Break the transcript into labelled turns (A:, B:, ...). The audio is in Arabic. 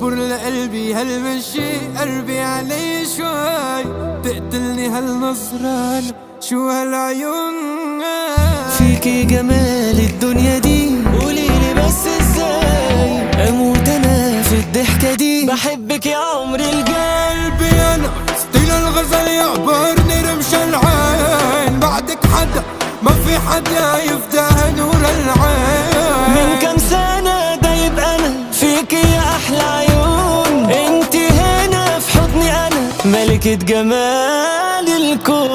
A: اصبر لقلبي هالمشي، قلبي علي شوي تقتلني هالنظرة، شو هالعيون.
B: فيكي جمال الدنيا دي، قوليلي بس ازاي اموت انا في الضحكة دي، بحبك يا عمري
A: قلبي انا ستيل الغزل يعبرني رمش العين، بعدك حدا ما في حدا يفتح نور العين.
B: من كم سنة دايب انا فيكي يا احلى عيون، انتي هنا في حضني انا ملكة جمال الكون.